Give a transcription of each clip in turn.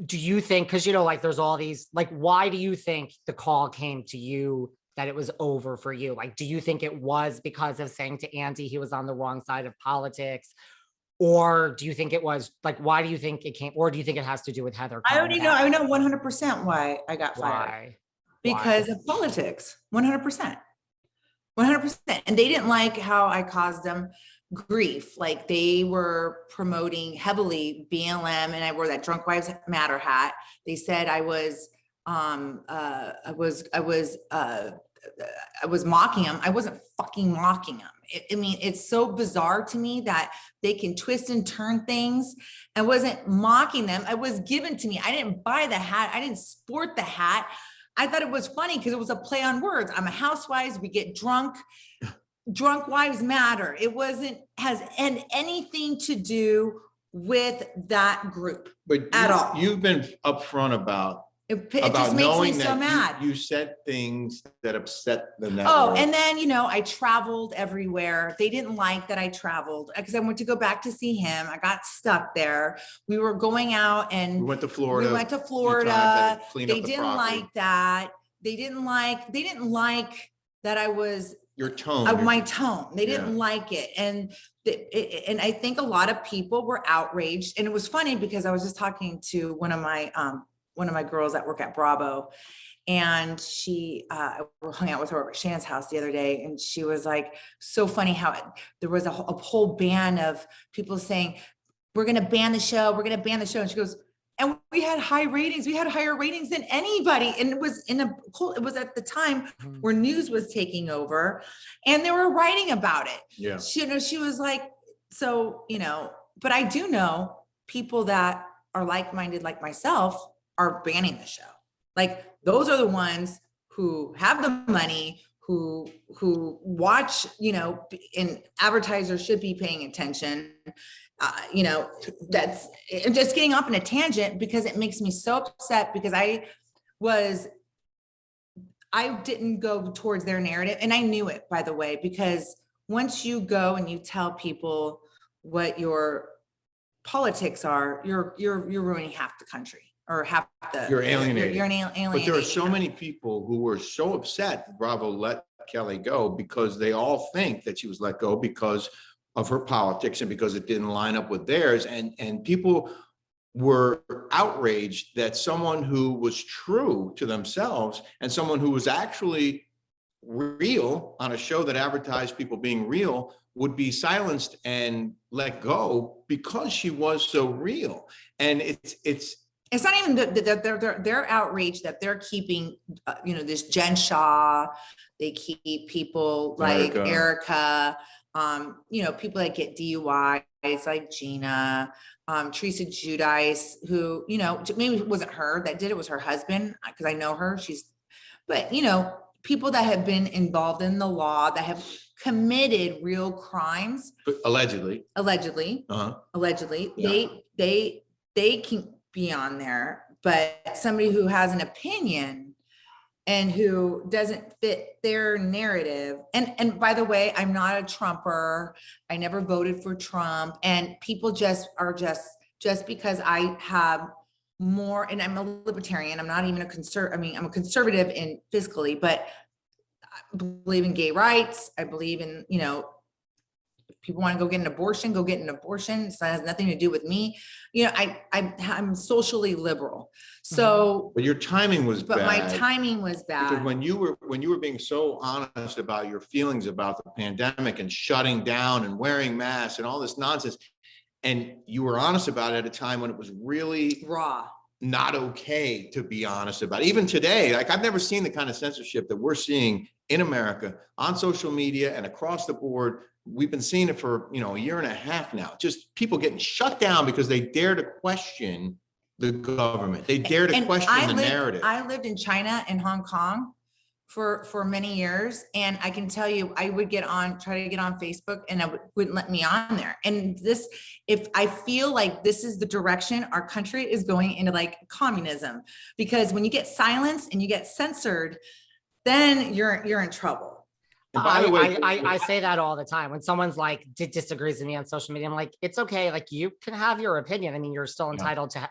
do you think, because, you know, like there's all these, like, why do you think the call came to you that it was over for you? Like, do you think it was because of saying to Andy he was on the wrong side of politics? Or do you think it was like, why do you think it came? Or do you think it has to do with Heather? I already know. I know 100% why I got fired. Why? Because of politics. 100%. 100%. And they didn't like how I caused them grief. Like they were promoting heavily BLM, and I wore that Drunk Wives Matter hat. They said I was mocking them. I wasn't fucking mocking them. I mean, it's so bizarre to me that they can twist and turn things. I wasn't mocking them. It was given to me. I didn't buy the hat. I didn't sport the hat. I thought it was funny because it was a play on words. I'm a housewife. We get drunk. Drunk wives matter. It has anything to do with that group at all. You've been upfront about it just makes me so mad. You said things that upset the network. Oh, and then, you know, I traveled everywhere. They didn't like that I traveled because I went to go back to see him. I got stuck there. We were going out and we went to Florida. They didn't like that. They didn't like that I was your tone. My tone. They didn't like it. And I think a lot of people were outraged. And it was funny because I was just talking to one of my girls that work at Bravo, and she hung out with her over at Shannon's house the other day, and she was like, so funny how there was a whole ban of people saying, we're going to ban the show. We're going to ban the show. And she goes, and we had high ratings. We had higher ratings than anybody. And it was it was at the time where news was taking over and they were writing about it. Yeah. She was like, so, you know, but I do know people that are like-minded like myself are banning the show. Like those are the ones who have the money, who watch, you know, and advertisers should be paying attention. You know, that's just getting off on a tangent because it makes me so upset because I didn't go towards their narrative, and I knew it, by the way, because once you go and you tell people what your politics are, you're ruining half the country. Or half the you're alienating. You're an alien. But there are so many people who were so upset Bravo let Kelly go because they all think that she was let go because of her politics and because it didn't line up with theirs. And people were outraged that someone who was true to themselves and someone who was actually real on a show that advertised people being real would be silenced and let go because she was so real. And it's not even they're outraged that they're keeping, you know, this Jen Shaw. They keep people like Erica, you know, people that get DUIs like Gina, Teresa Giudice, who, you know, maybe it wasn't her that did it, was her husband, because I know her. But, you know, people that have been involved in the law, that have committed real crimes. Allegedly. Yeah. They can be on there, but somebody who has an opinion and who doesn't fit their narrative. And by the way, I'm not a Trumper. I never voted for Trump. And people are just because I have more, and I'm a libertarian. I'm not even I'm a conservative in fiscally, but I believe in gay rights. I believe in, you know, if people want to go get an abortion, go get an abortion. So that has nothing to do with me. You know, I'm socially liberal. So, but your timing was bad. But my timing was bad. Because when you were being so honest about your feelings about the pandemic and shutting down and wearing masks and all this nonsense, and you were honest about it at a time when it was really raw, not okay to be honest about it. Even today, like I've never seen the kind of censorship that we're seeing in America on social media and across the board. We've been seeing it for, you know, a year and a half now. Just people getting shut down because they dare to question the government. They dare to question the narrative. I lived in China and Hong Kong for many years. And I can tell you, I would try to get on Facebook and wouldn't let me on there. And if I feel like this is the direction our country is going into, like communism, because when you get silenced and you get censored, then you're in trouble. And by the way, I say that all the time. When someone's like disagrees with me on social media, I'm like, it's okay. Like you can have your opinion. I mean, you're still entitled to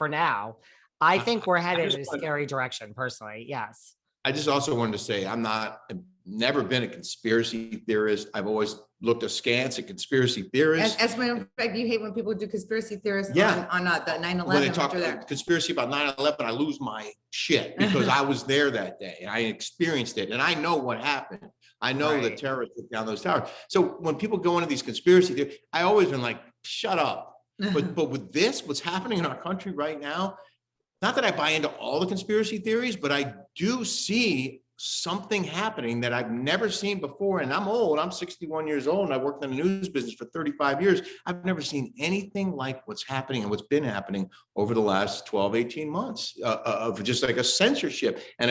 for now. I think we're headed in a scary direction, personally. Yes. I just also wanted to say, I've never been a conspiracy theorist. I've always looked askance at conspiracy theorists. As a matter of fact, you hate when people do conspiracy theorists Yeah. on the 9/11. When they talk conspiracy about 9/11, I lose my shit because I was there that day and I experienced it and I know what happened. I know the terrorists took down those towers. So when people go into these conspiracy theories, I always been like, shut up. But with this, what's happening in our country right now, not that I buy into all the conspiracy theories, but I do see something happening that I've never seen before. And I'm old, I'm 61 years old and I worked in the news business for 35 years. I've never seen anything like what's happening and what's been happening over the last 12, 18 months of just like a censorship and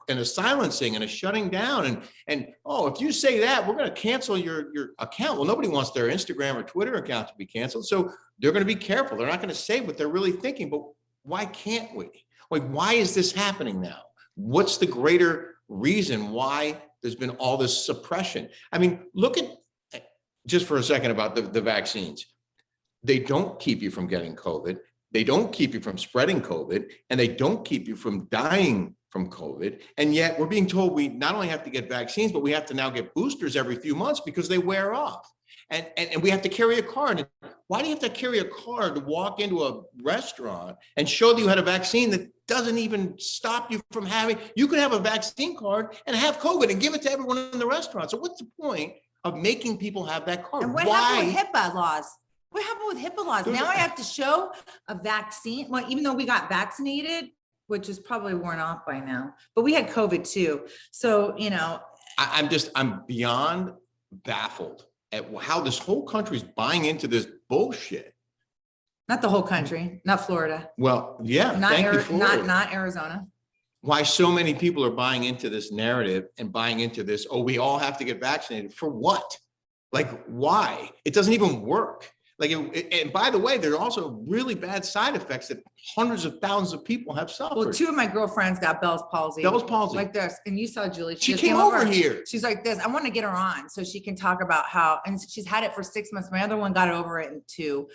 a silencing and a shutting down. And oh, if you say that, we're going to cancel your account. Well, nobody wants their Instagram or Twitter account to be canceled. So they're going to be careful. They're not going to say what they're really thinking, but why can't we? Like, why is this happening now? What's the greater reason why there's been all this suppression? I mean, look at, just for a second about the vaccines. They don't keep you from getting COVID. They don't keep you from spreading COVID, and they don't keep you from dying from COVID. And yet we're being told we not only have to get vaccines, but we have to now get boosters every few months because they wear off. And we have to carry a card. Why do you have to carry a card to walk into a restaurant and show that you had a vaccine that doesn't even stop you from having, you could have a vaccine card and have COVID and give it to everyone in the restaurant. So what's the point of making people have that card? And what happened with HIPAA laws? What happened with HIPAA laws? Now I have to show a vaccine. Well, even though we got vaccinated, which is probably worn off by now, but we had COVID too. So, you know, I'm beyond baffled at how this whole country's buying into this bullshit. Not the whole country, not Florida. Well, yeah, not Arizona. Why so many people are buying into this narrative and buying into this, oh, we all have to get vaccinated. For what? Like, why? It doesn't even work. Like, and by the way, there are also really bad side effects that hundreds of thousands of people have suffered. Well, two of my girlfriends got Bell's palsy. Bell's palsy. Like this. And you saw Julie. She came over here. She's like this. I want to get her on so she can talk about how, and she's had it for 6 months. My other one got over it in 2.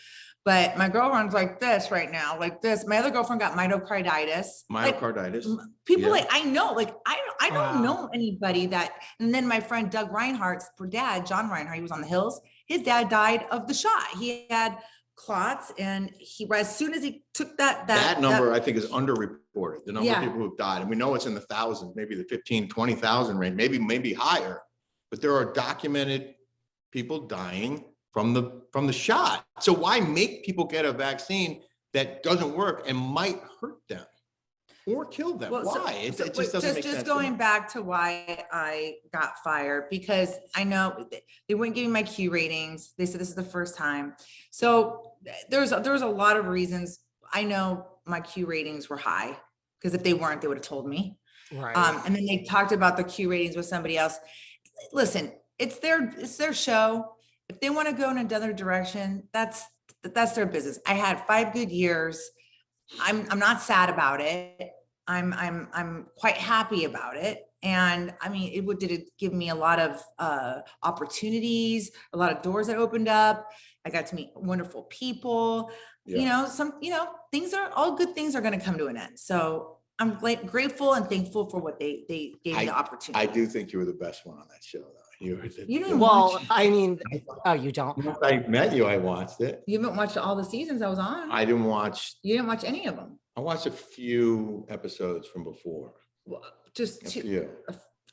But my girlfriend's like this right now, like this. My other girlfriend got myocarditis. Myocarditis. Like, people like, I know, like, I don't know anybody that, and then my friend Doug Reinhardt's dad, John Reinhardt, he was on the Hills. His dad died of the shot. He had clots and as soon as he took that number, I think, is underreported. The number of people who've died. And we know it's in the thousands, maybe the 15, 20,000 range, maybe higher, but there are documented people dying from the shot. So why make people get a vaccine that doesn't work and might hurt them or kill them? Well, why? It just doesn't make sense. Just going back to why I got fired, because I know they wouldn't give me my Q ratings. They said this is the first time. So there's a lot of reasons. I know my Q ratings were high, because if they weren't, they would have told me. Right. And then they talked about the Q ratings with somebody else. Listen, it's their show. If they want to go in another direction, that's their business. I had 5 good years. I'm not sad about it. I'm quite happy about it. And I mean, did it give me a lot of opportunities, a lot of doors that opened up. I got to meet wonderful people. Yeah. Things are all good things are going to come to an end. So I'm grateful and thankful for what they gave me the opportunity. I do think you were the best one on that show, though. You didn't watch. I mean, oh, you don't. Once I met you, I watched it. You haven't watched all the seasons I was on. I didn't watch. You didn't watch any of them. I watched a few episodes from before. Well, just a